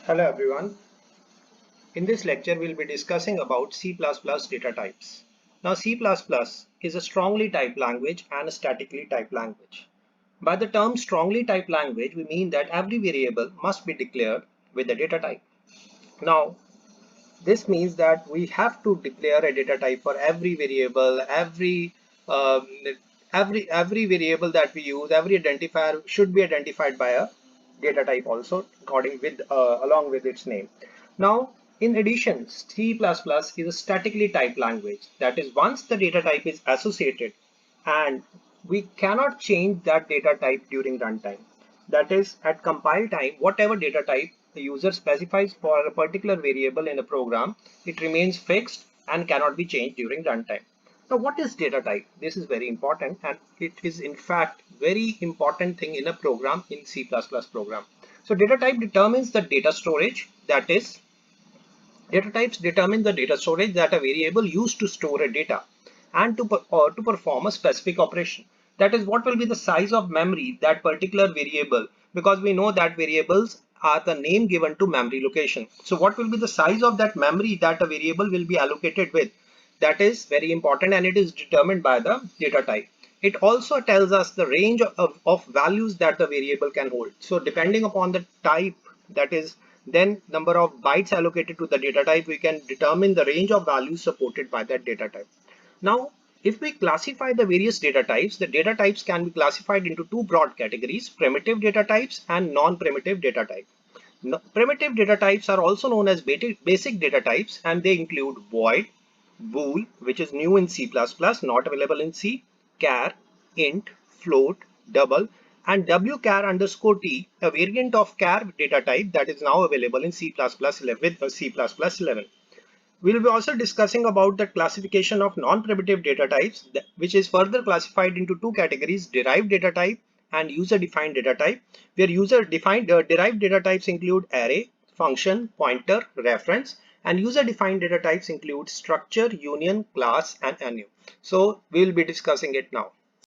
Hello everyone. In this lecture we'll be discussing about C++ data types. Now C++ is a strongly typed language and a statically typed language. By the term strongly typed language we mean that every variable must be declared with a data type. Now this means that we have to declare a data type for every variable, um, every variable that we use, every identifier should be identified by a data type also according with along with its name. Now, in addition, C++ is a statically typed language. That is, once the data type is associated, and we cannot change that data type during runtime. That is, at compile time, whatever data type the user specifies for a particular variable in a program, it remains fixed and cannot be changed during runtime. Now, what is data type? This is very important, and it is in fact very important thing in a program, in C++ program. So data type determines the data storage, that is, data types determine the data storage that a variable used to store a data and to perform a specific operation. That is, what will be the size of memory that particular variable, because we know that variables are the name given to memory location. So what will be the size of that memory that a variable will be allocated with? That is very important, and it is determined by the data type. It also tells us the range of values that the variable can hold. So depending upon the type, that is then number of bytes allocated to the data type, we can determine the range of values supported by that data type. Now, if we classify the various data types, the data types can be classified into two broad categories: primitive data types and non-primitive data types. Primitive data types are also known as basic data types, and they include void, bool, which is new in C++, not available in C, char, int, float, double, and wchar underscore t, a variant of char data type that is now available in C++11 with C++11. We will be also discussing about the classification of non-primitive data types, which is further classified into two categories: derived data type and user-defined data type, where user-defined derived data types include array, function, pointer, reference, and user-defined data types include structure, union, class, and new. So we will be discussing it now.